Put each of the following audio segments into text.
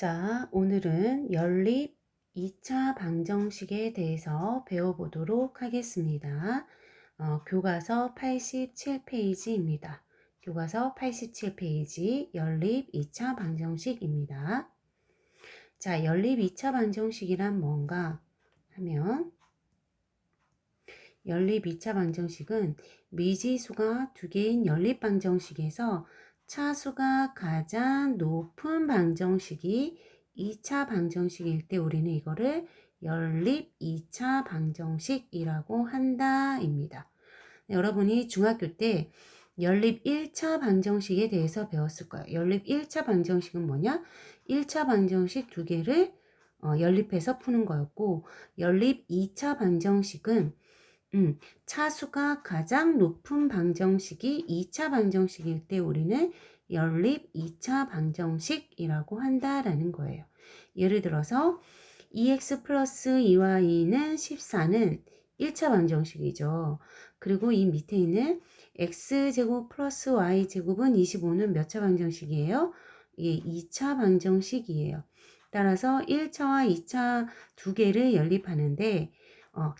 자, 오늘은 연립 2차 방정식에 대해서 배워보도록 하겠습니다. 교과서 87페이지입니다. 교과서 87페이지 연립 2차 방정식입니다. 자, 연립 2차 방정식이란 뭔가 하면 연립 2차 방정식은 미지수가 두 개인 연립 방정식에서 차수가 가장 높은 방정식이 2차 방정식일 때 우리는 이거를 연립 2차 방정식이라고 한다입니다. 여러분이 중학교 때 연립 1차 방정식에 대해서 배웠을 거예요. 연립 1차 방정식은 뭐냐? 1차 방정식 두 개를 연립해서 푸는 거였고, 연립 2차 방정식은 차수가 가장 높은 방정식이 2차 방정식일 때 우리는 연립 2차 방정식이라고 한다라는 거예요. 예를 들어서 2x 플러스 2y는 14는 1차 방정식이죠. 그리고 이 밑에 있는 x제곱 플러스 y제곱은 25는 몇 차 방정식이에요? 이게 2차 방정식이에요. 따라서 1차와 2차 두 개를 연립하는데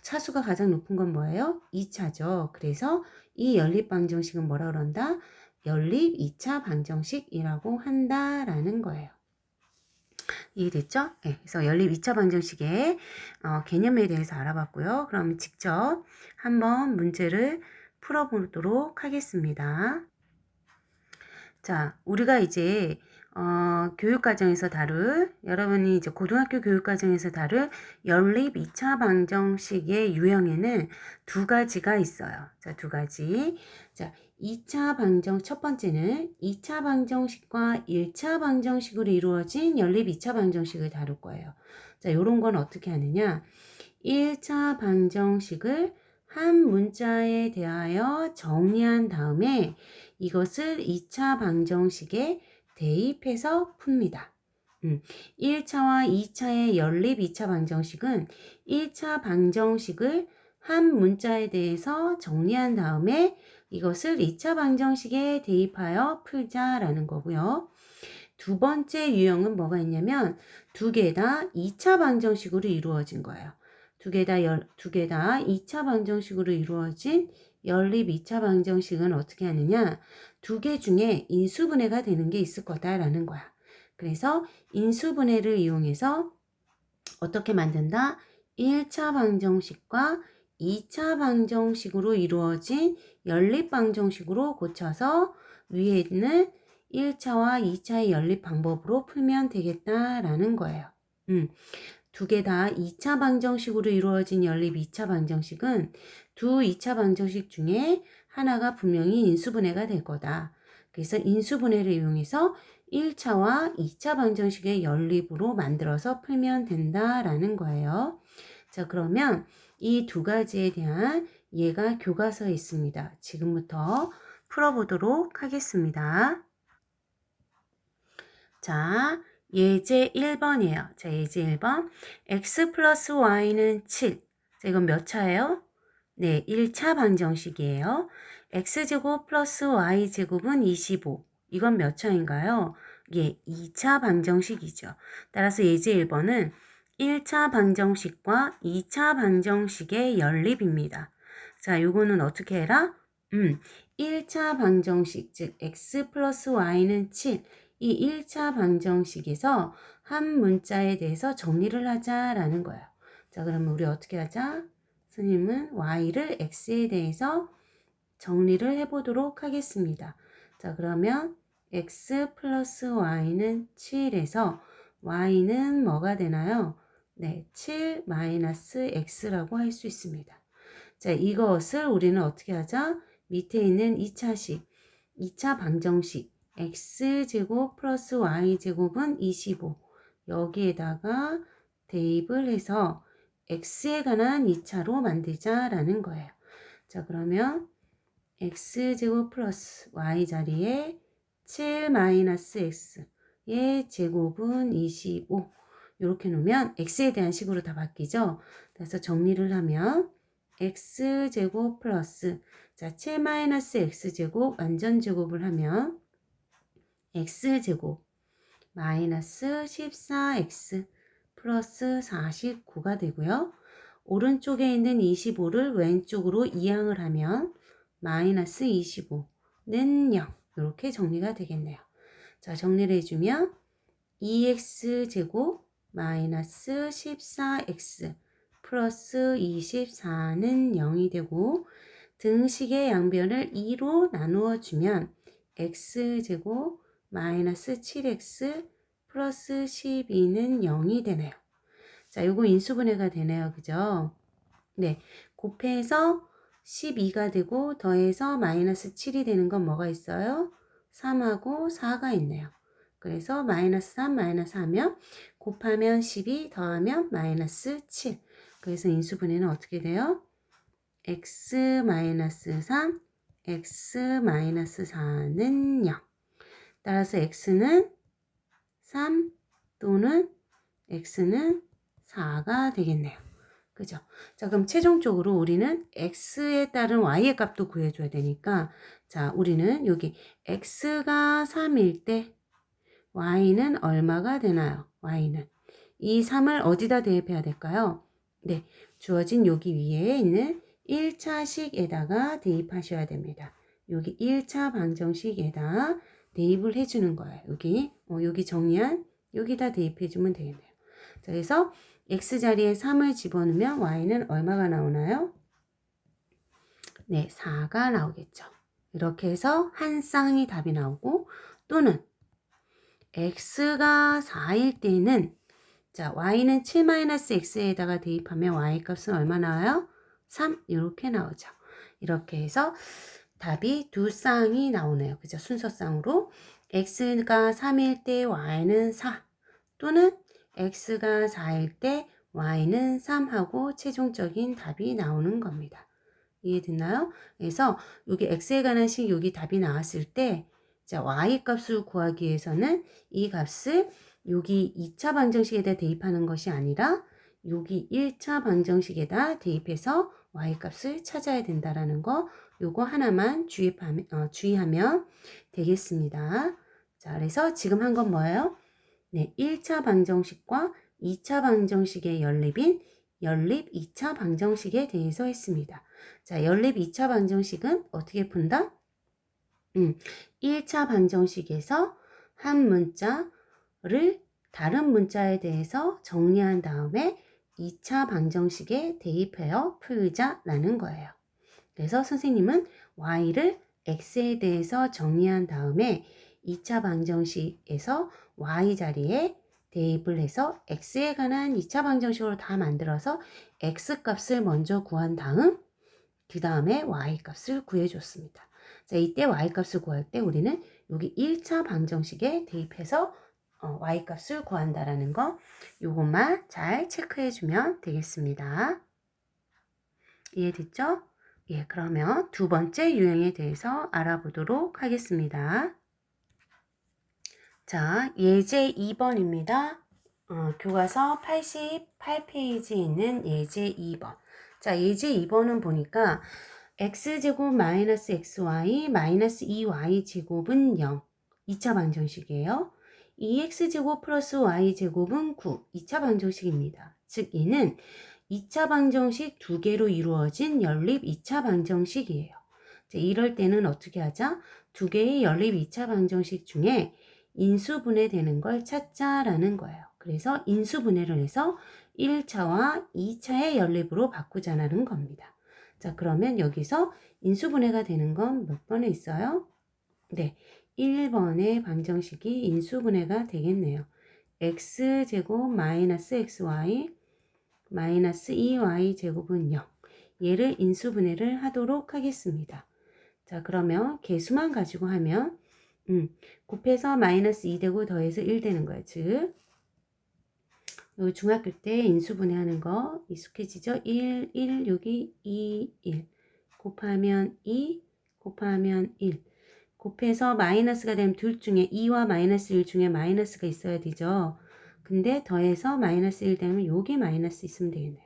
차수가 가장 높은 건 뭐예요? 2차죠. 그래서 이 연립 방정식은 뭐라 그런다? 연립 2차 방정식이라고 한다라는 거예요. 이해됐죠? 네, 그래서 연립 2차 방정식의 개념에 대해서 알아봤고요. 그럼 직접 한번 문제를 풀어보도록 하겠습니다. 자, 우리가 이제 교육과정에서 다룰, 여러분이 이제 고등학교 교육과정에서 다룰 연립 2차 방정식의 유형에는 두 가지가 있어요. 자, 두 가지. 자, 2차 방정, 첫 번째는 2차 방정식과 1차 방정식으로 이루어진 연립 2차 방정식을 다룰 거예요. 자, 요런 건 어떻게 하느냐. 1차 방정식을 한 문자에 대하여 정리한 다음에 이것을 2차 방정식에 대입해서 풉니다. 1차와 2차의 연립 2차 방정식은 1차 방정식을 한 문자에 대해서 정리한 다음에 이것을 2차 방정식에 대입하여 풀자라는 거고요. 두 번째 유형은 뭐가 있냐면 두 개 다 2차 방정식으로 이루어진 거예요. 두 개 다 2차 방정식으로 이루어진 연립 2차 방정식은 어떻게 하느냐? 두 개 중에 인수분해가 되는 게 있을 거다라는 거야. 그래서 인수분해를 이용해서 어떻게 만든다? 1차 방정식과 2차 방정식으로 이루어진 연립 방정식으로 고쳐서 위에 있는 1차와 2차의 연립 방법으로 풀면 되겠다라는 거예요. 두 개 다 2차 방정식으로 이루어진 연립 2차 방정식은 두 2차 방정식 중에 하나가 분명히 인수분해가 될 거다. 그래서 인수분해를 이용해서 1차와 2차 방정식의 연립으로 만들어서 풀면 된다라는 거예요. 자, 그러면 이 두 가지에 대한 예가 교과서에 있습니다. 지금부터 풀어보도록 하겠습니다. 자, 예제 1번이에요. 자, 예제 1번. x 플러스 y는 7. 자, 이건 몇 차예요? 네, 1차 방정식이에요. x제곱 플러스 y제곱은 25. 이건 몇 차인가요? 예, 2차 방정식이죠. 따라서 예제 1번은 1차 방정식과 2차 방정식의 연립입니다. 자, 요거는 어떻게 해라? 1차 방정식, 즉 x 플러스 y는 7. 이 1차 방정식에서 한 문자에 대해서 정리를 하자라는 거예요. 자, 그러면 우리 어떻게 하자? 선생님은 y를 x에 대해서 정리를 해보도록 하겠습니다. 자, 그러면 x 플러스 y는 7에서 y는 뭐가 되나요? 네, 7 마이너스 x라고 할 수 있습니다. 자, 이것을 우리는 어떻게 하자? 밑에 있는 2차식, 2차 방정식 x제곱 플러스 y제곱은 25 여기에다가 대입을 해서 x에 관한 2차로 만들자라는 거예요. 자, 그러면 x제곱 플러스 y 자리에 7 마이너스 x의 제곱은 25 이렇게 놓으면 x에 대한 식으로 다 바뀌죠. 그래서 정리를 하면 x제곱 플러스 자, 7 마이너스 x제곱 완전 제곱을 하면 x제곱 마이너스 14x 플러스 49가 되고요. 오른쪽에 있는 25를 왼쪽으로 이항을 하면 마이너스 25는 0. 이렇게 정리가 되겠네요. 자, 정리를 해주면 2x제곱 마이너스 14x 플러스 24는 0이 되고 등식의 양변을 2로 나누어 주면 x제곱 마이너스 7x 플러스 12는 0이 되네요. 자, 요거 인수분해가 되네요. 그죠? 네. 곱해서 12가 되고 더해서 마이너스 7이 되는 건 뭐가 있어요? 3하고 4가 있네요. 그래서 마이너스 3 마이너스 하면 곱하면 12 더하면 마이너스 7. 그래서 인수분해는 어떻게 돼요? x 마이너스 3 x 마이너스 4는 0. 따라서 x는 3 또는 x는 4가 되겠네요. 그죠? 자, 그럼 최종적으로 우리는 x에 따른 y의 값도 구해줘야 되니까 자, 우리는 여기 x가 3일 때 y는 얼마가 되나요? y는 이 3을 어디다 대입해야 될까요? 네, 주어진 여기 위에 있는 1차식에다가 대입하셔야 됩니다. 여기 1차 방정식에다 대입을 해주는 거예요. 여기 정리한 여기다 대입해주면 되겠네요. 자, 그래서 x자리에 3을 집어넣으면 y는 얼마가 나오나요? 네, 4가 나오겠죠. 이렇게 해서 한 쌍이 답이 나오고 또는 x가 4일 때는 자, y는 7-x에다가 대입하면 y 값은 얼마 나와요? 3 이렇게 나오죠. 이렇게 해서 답이 두 쌍이 나오네요. 그죠? 순서쌍으로 x가 3일 때 y는 4 또는 x가 4일 때 y는 3하고 최종적인 답이 나오는 겁니다. 이해됐나요? 그래서 여기 x에 관한 식 여기 답이 나왔을 때 자, y 값을 구하기 위해서는 이 값을 여기 2차 방정식에다 대입하는 것이 아니라 여기 1차 방정식에다 대입해서 y 값을 찾아야 된다라는 거 요거 하나만 주의하면 되겠습니다. 자, 그래서 지금 한 건 뭐예요? 네, 1차 방정식과 2차 방정식의 연립인 연립 2차 방정식에 대해서 했습니다. 자, 연립 2차 방정식은 어떻게 푼다? 1차 방정식에서 한 문자를 다른 문자에 대해서 정리한 다음에 2차 방정식에 대입하여 풀자라는 거예요. 그래서 선생님은 y를 x에 대해서 정리한 다음에 2차 방정식에서 y 자리에 대입을 해서 x에 관한 2차 방정식으로 다 만들어서 x 값을 먼저 구한 다음 그 다음에 y 값을 구해줬습니다. 자, 이때 y 값을 구할 때 우리는 여기 1차 방정식에 대입해서 y 값을 구한다라는 거 요것만 잘 체크해주면 되겠습니다. 이해됐죠? 예, 그러면 두 번째 유형에 대해서 알아보도록 하겠습니다. 자, 예제 2번입니다. 교과서 88페이지에 있는 예제 2번. 자, 예제 2번은 보니까 x제곱 마이너스 xy 마이너스 2y 제곱은 0. 2차 방정식이에요. 2x제곱 플러스 y제곱은 9. 2차 방정식입니다. 즉, 얘는 2차 방정식 두 개로 이루어진 연립 2차 방정식이에요. 자, 이럴 때는 어떻게 하자? 두 개의 연립 2차 방정식 중에 인수분해되는 걸 찾자라는 거예요. 그래서 인수분해를 해서 1차와 2차의 연립으로 바꾸자라는 겁니다. 자, 그러면 여기서 인수분해가 되는 건 몇 번에 있어요? 네, 1번의 방정식이 인수분해가 되겠네요. x제곱 마이너스 xy 마이너스 2y 제곱은 0. 얘를 인수분해를 하도록 하겠습니다. 자, 그러면 개수만 가지고 하면 곱해서 마이너스 2 되고 더해서 1 되는 거예요. 즉 여기 중학교 때 인수분해하는 거 익숙해지죠? 1, 1, 여기 2, 1 곱하면 2, 곱하면 1 곱해서 마이너스가 되면 둘 중에 2와 마이너스 1 중에 마이너스가 있어야 되죠. 근데 더해서 마이너스 1 되면 여기 마이너스 있으면 되겠네요.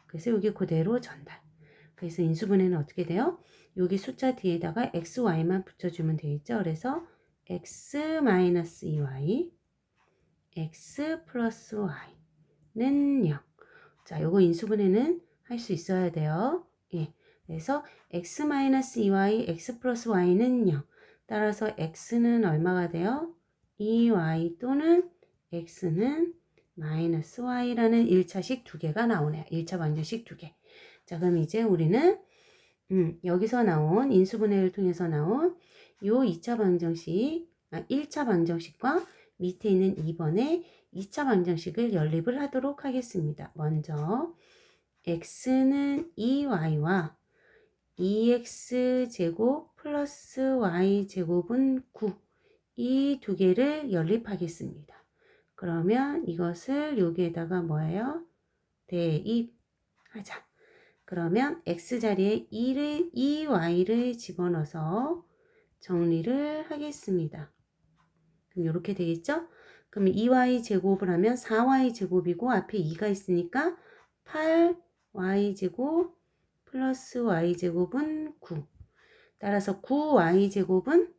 그래서 여기 그대로 전달. 그래서 인수분해는 어떻게 돼요? 여기 숫자 뒤에다가 x, y만 붙여주면 되겠죠. 그래서 x-2y x 플러스 y는 0. 자, 요거 인수분해는 할 수 있어야 돼요. 예. 그래서 x 마이너스 2y, x 플러스 y는 0. 따라서 x는 얼마가 돼요? 2y 또는 x는 마이너스 y라는 1차식 두 개가 나오네요. 1차 방정식 두 개. 자, 그럼 이제 우리는 여기서 나온 인수분해를 통해서 나온 요 2차 방정식, 1차 방정식과 밑에 있는 2번의 2차 방정식을 연립을 하도록 하겠습니다. 먼저 x는 2y와 2x제곱 플러스 y제곱은 9. 이 두 개를 연립하겠습니다. 그러면 이것을 여기에다가 뭐예요? 대입하자. 그러면 x자리에 2y를 집어넣어서 정리를 하겠습니다. 그럼 이렇게 되겠죠? 그럼 2y 제곱을 하면 4y 제곱이고 앞에 2가 있으니까 8y 제곱 플러스 y 제곱은 9. 따라서 9y 제곱은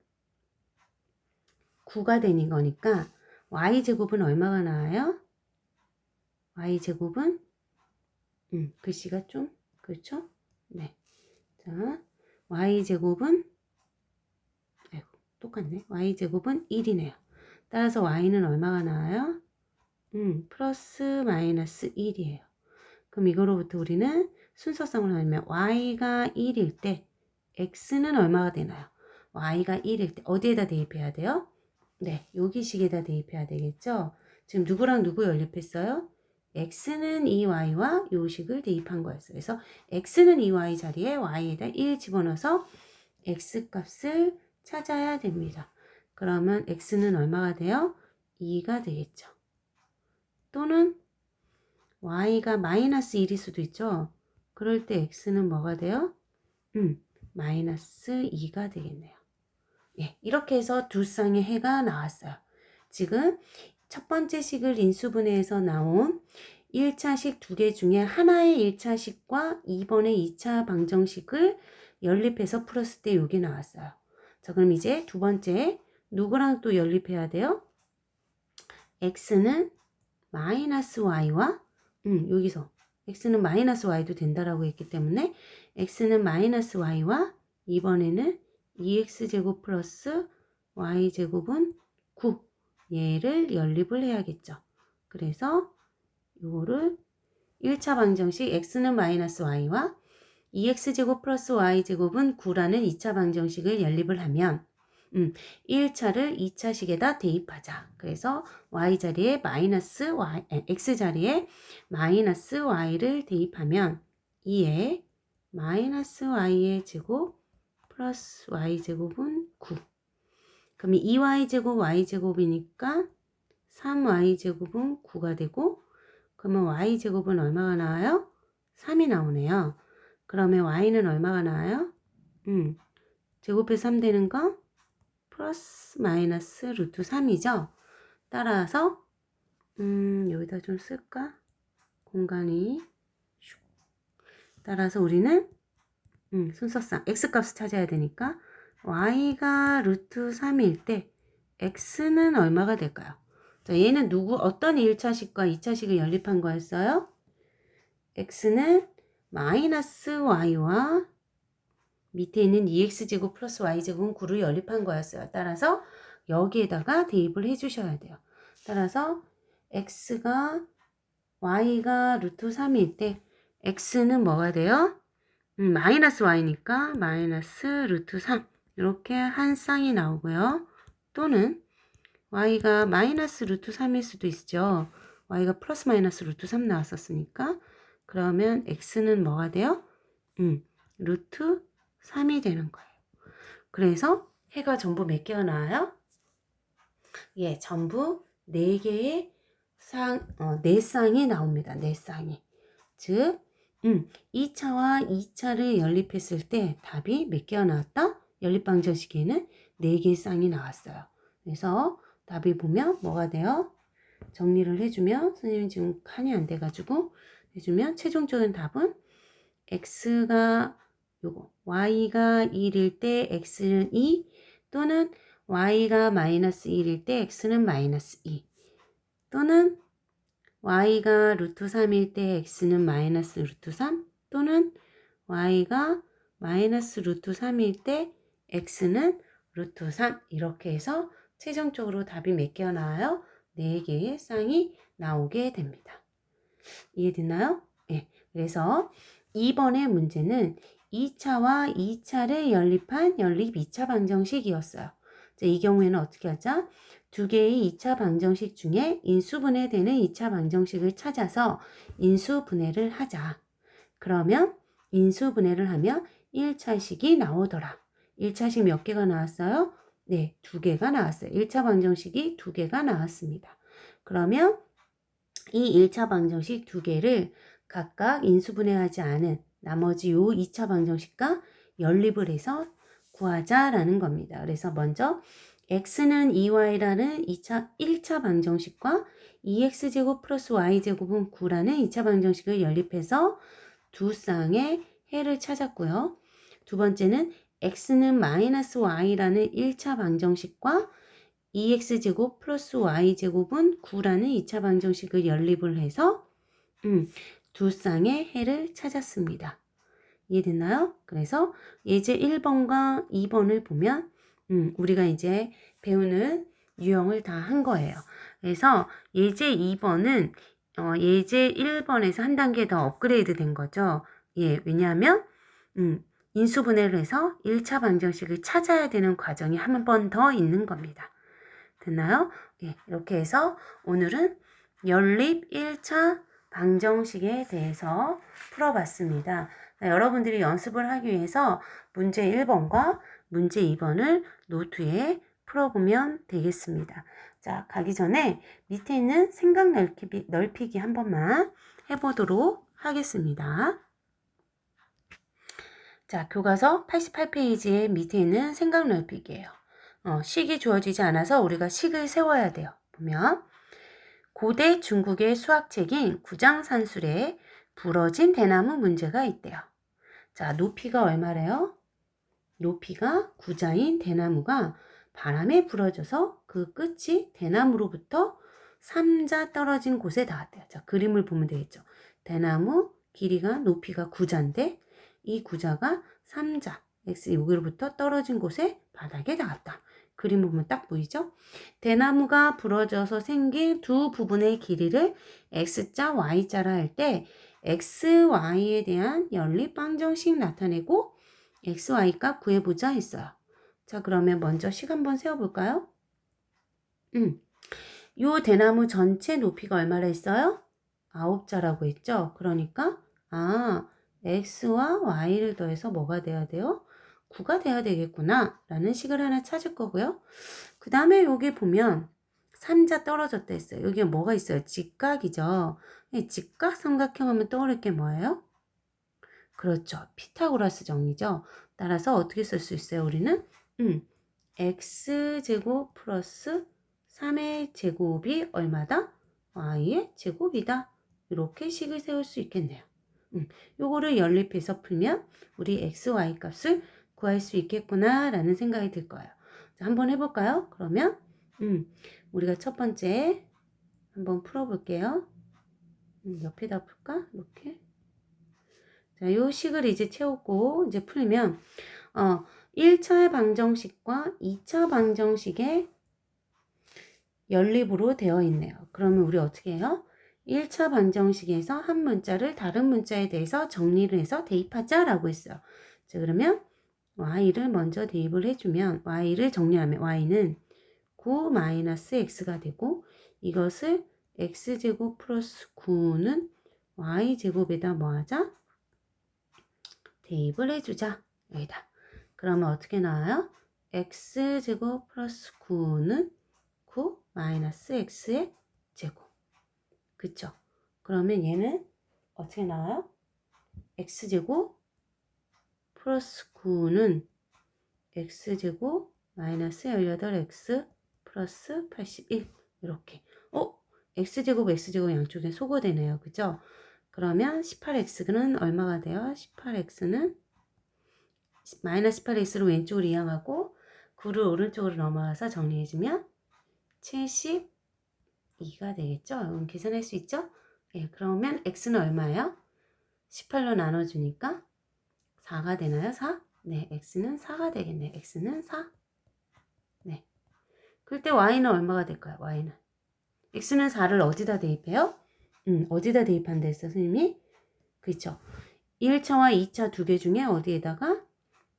9가 되는 거니까 y 제곱은 얼마가 나와요? y 제곱은 글씨가 좀 그렇죠? 네. 자, y 제곱은 아이고, 똑같네. y 제곱은 1이네요. 따라서 y는 얼마가 나와요? 플러스 마이너스 1이에요. 그럼 이거로부터 우리는 순서상을 하면 y가 1일 때 x는 얼마가 되나요? y가 1일 때 어디에다 대입해야 돼요? 네, 여기 식에다 대입해야 되겠죠? 지금 누구랑 누구 연립했어요? x는 2y와 요 식을 대입한 거였어요. 그래서 x는 2y 자리에 y에다 1 집어넣어서 x 값을 찾아야 됩니다. 그러면 x는 얼마가 돼요? 2가 되겠죠. 또는 y가 마이너스 1일 수도 있죠. 그럴 때 x는 뭐가 돼요? 마이너스 2가 되겠네요. 예, 이렇게 해서 두 쌍의 해가 나왔어요. 지금 첫 번째 식을 인수분해해서 나온 1차식 두 개 중에 하나의 1차식과 2번의 2차 방정식을 연립해서 풀었을 때 이게 나왔어요. 자, 그럼 이제 두 번째 누구랑 또 연립해야 돼요? x는 마이너스 y와 여기서 x는 마이너스 y도 된다라고 했기 때문에 x는 마이너스 y와 이번에는 2x제곱 플러스 y제곱은 9 얘를 연립을 해야겠죠. 그래서 이거를 1차 방정식 x는 마이너스 y와 2x제곱 플러스 y제곱은 9라는 2차 방정식을 연립을 하면 1차를 2차식에다 대입하자. 그래서 y자리에 마이너스 y, x자리에 마이너스 y를 대입하면 2에 마이너스 y의 제곱 플러스 y제곱은 9. 그럼 2y제곱 y제곱이니까 3y제곱은 9가 되고 그러면 y제곱은 얼마가 나와요? 3이 나오네요. 그러면 y는 얼마가 나와요? 제곱해서 3 되는 거 플러스 마이너스 루트 3이죠. 따라서 여기다 좀 쓸까? 공간이 따라서 우리는 순서상 x값을 찾아야 되니까 y가 루트 3일 때 x는 얼마가 될까요? 자, 얘는 어떤 1차식과 2차식을 연립한 거였어요? x는 마이너스 y와 밑에 있는 2x제곱 플러스 y제곱은 9를 연립한 거였어요. 따라서 여기에다가 대입을 해주셔야 돼요. 따라서 y가 루트 3일 때 x는 뭐가 돼요? 마이너스 y니까 마이너스 루트 3 이렇게 한 쌍이 나오고요. 또는 y가 마이너스 루트 3일 수도 있죠. y가 플러스 마이너스 루트 3 나왔었으니까 그러면 x는 뭐가 돼요? 루트 3이 되는 거예요. 그래서 해가 전부 몇 개가 나와요? 예, 전부 4개의 네 쌍이 나옵니다. 4쌍이. 즉, 2차와 2차를 연립했을 때 답이 몇 개가 나왔다? 연립방정식에는 4개의 쌍이 나왔어요. 그래서 답이 보면 뭐가 돼요? 정리를 해주면, 선생님 지금 칸이 안 돼가지고 해주면 최종적인 답은 x가 요거 y가 1일 때 x는 2 또는 y가 마이너스 1일 때 x는 마이너스 2 또는 y가 루트 3일 때 x는 마이너스 루트 3 또는 y가 마이너스 루트 3일 때 x는 루트 3 이렇게 해서 최종적으로 답이 몇 개가 나와요? 4개의 쌍이 나오게 됩니다. 이해됐나요? 네. 그래서 2번의 문제는 2차와 2차를 연립한 연립 2차 방정식이었어요. 이 경우에는 어떻게 하자? 두 개의 2차 방정식 중에 인수분해되는 2차 방정식을 찾아서 인수분해를 하자. 그러면 인수분해를 하면 1차식이 나오더라. 1차식 몇 개가 나왔어요? 네, 2개가 나왔어요. 1차 방정식이 2개가 나왔습니다. 그러면 이 1차 방정식 2개를 각각 인수분해하지 않은 나머지 요 2차 방정식과 연립을 해서 구하자라는 겁니다. 그래서 먼저 x는 2y라는 1차 방정식과 2x제곱 플러스 y제곱은 9라는 2차 방정식을 연립해서 두 쌍의 해를 찾았고요. 두 번째는 x는 마이너스 y라는 1차 방정식과 2x제곱 플러스 y제곱은 9라는 2차 방정식을 연립을 해서 두 쌍의 해를 찾았습니다. 이해됐나요? 그래서 예제 1번과 2번을 보면 우리가 이제 배우는 유형을 다 한 거예요. 그래서 예제 2번은 예제 1번에서 한 단계 더 업그레이드 된 거죠. 예, 왜냐하면 인수분해를 해서 1차 방정식을 찾아야 되는 과정이 한 번 더 있는 겁니다. 됐나요? 예, 이렇게 해서 오늘은 연립 1차 방정식에 대해서 풀어봤습니다. 여러분들이 연습을 하기 위해서 문제 1번과 문제 2번을 노트에 풀어보면 되겠습니다. 자, 가기 전에 밑에 있는 생각 넓히기 한 번만 해보도록 하겠습니다. 자, 교과서 88페이지의 밑에 있는 생각 넓히기예요. 식이 주어지지 않아서 우리가 식을 세워야 돼요. 보면 고대 중국의 수학책인 구장산술에 부러진 대나무 문제가 있대요. 자, 높이가 얼마래요? 높이가 9자인 대나무가 바람에 부러져서 그 끝이 대나무로부터 3자 떨어진 곳에 닿았대요. 자, 그림을 보면 되겠죠. 대나무 길이가 높이가 9자인데 이 9자가 3자 x 여기로부터 떨어진 곳에 바닥에 닿았다. 그림 보면 딱 보이죠? 대나무가 부러져서 생긴 두 부분의 길이를 x자, y자라 할 때 x, y에 대한 연립 방정식 나타내고 x, y값 구해보자 했어요. 자, 그러면 먼저 식 한번 세워볼까요? 요 대나무 전체 높이가 얼마나 했어요? 9자라고 했죠? 그러니까 x와 y를 더해서 뭐가 돼야 돼요? 9가 돼야 되겠구나 라는 식을 하나 찾을 거고요. 그 다음에 여기 보면 3자 떨어졌다 했어요. 여기에 뭐가 있어요? 직각이죠. 직각 삼각형 하면 떠오를 게 뭐예요? 그렇죠. 피타고라스 정리죠. 따라서 어떻게 쓸 수 있어요? 우리는 x제곱 플러스 3의 제곱이 얼마다? y의 제곱이다. 이렇게 식을 세울 수 있겠네요. 요거를 연립해서 풀면 우리 x, y 값을 구할 수 있겠구나 라는 생각이 들 거예요. 자, 한번 해볼까요? 그러면 우리가 첫 번째 한번 풀어볼게요. 옆에다 풀까? 이렇게. 자, 요 식을 이제 채우고 이제 풀면 1차 방정식과 2차 방정식의 연립으로 되어 있네요. 그러면 우리 어떻게 해요? 1차 방정식에서 한 문자를 다른 문자에 대해서 정리를 해서 대입하자라고 했어요. 자, 그러면 y를 먼저 대입을 해주면 y를 정리하면 y는 9-x가 되고 이것을 x제곱 플러스 9는 y제곱에다 뭐하자? 대입을 해주자. 여기다. 그러면 어떻게 나와요? x제곱 플러스 9는 9 마이너스 x의 제곱. 그쵸? 그러면 얘는 어떻게 나와요? x제곱 플러스 9는 x제곱 마이너스 18x 플러스 81 이렇게. x제곱 x제곱 양쪽에 소거되네요. 그죠? 그러면 18x는 얼마가 돼요? 18x는 마이너스 18x로 왼쪽으로 이항하고 9를 오른쪽으로 넘어가서 정리해주면 70 2가 되겠죠? 이건 계산할 수 있죠? 예, 그러면 x는 얼마예요? 18로 나눠주니까 4가 되나요? 4? 네, x는 4가 되겠네요. x는 4. 네. 그럴 때 y는 얼마가 될까요? y는. x는 4를 어디다 대입해요? 어디다 대입한다 했어, 선생님이? 그렇죠. 1차와 2차 두 개 중에 어디에다가?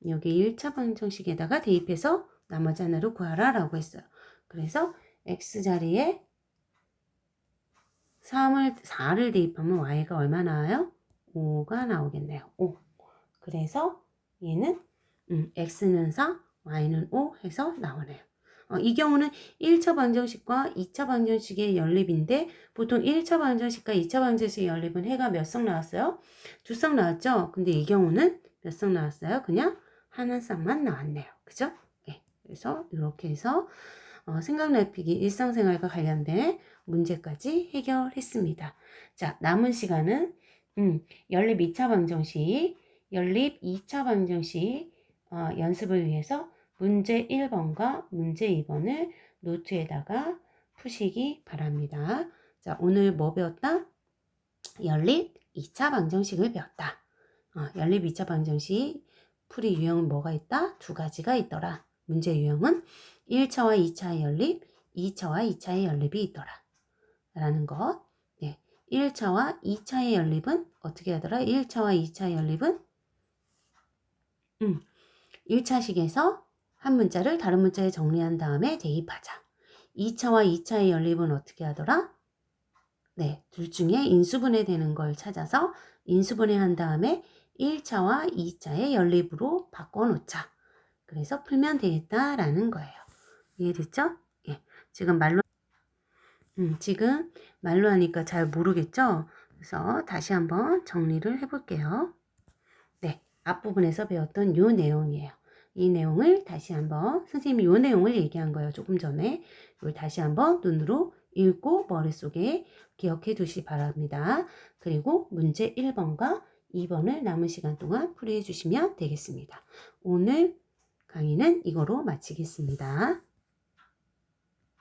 여기 1차 방정식에다가 대입해서 나머지 하나를 구하라 라고 했어요. 그래서 x 자리에 4를 대입하면 y가 얼마 나와요? 5가 나오겠네요. 5. 그래서 얘는 x는 4, y는 5 해서 나오네요. 이 경우는 1차 방정식과 2차 방정식의 연립인데 보통 1차 방정식과 2차 방정식의 연립은 해가 몇 성 나왔어요? 2성 나왔죠? 근데 이 경우는 몇 성 나왔어요? 그냥 한 쌍만 나왔네요. 그죠? 네. 그래서 이렇게 해서 생각 넓히기 일상생활과 관련된 문제까지 해결했습니다. 자, 남은 시간은 연립 2차 방정식, 연립 2차 방정식 연습을 위해서 문제 1번과 문제 2번을 노트에다가 푸시기 바랍니다. 자, 오늘 뭐 배웠다? 연립 2차 방정식을 배웠다. 연립 2차 방정식 풀이 유형은 뭐가 있다? 두 가지가 있더라. 문제 유형은 1차와 2차의 연립, 2차와 2차의 연립이 있더라. 라는 것. 네. 1차와 2차의 연립은 어떻게 하더라? 1차와 2차의 연립은 1차식에서 한 문자를 다른 문자에 정리한 다음에 대입하자. 2차와 2차의 연립은 어떻게 하더라? 네, 둘 중에 인수분해 되는 걸 찾아서 인수분해 한 다음에 1차와 2차의 연립으로 바꿔놓자. 그래서 풀면 되겠다라는 거예요. 이해됐죠? 예. 지금 말로 하니까 잘 모르겠죠? 그래서 다시 한번 정리를 해볼게요. 네, 앞부분에서 배웠던 요 내용이에요. 이 내용을 다시 한번 선생님이 요 내용을 얘기한 거예요. 조금 전에. 이걸 다시 한번 눈으로 읽고 머릿속에 기억해 두시기 바랍니다. 그리고 문제 1번과 2번을 남은 시간 동안 풀이해 주시면 되겠습니다. 오늘 강의는 이거로 마치겠습니다.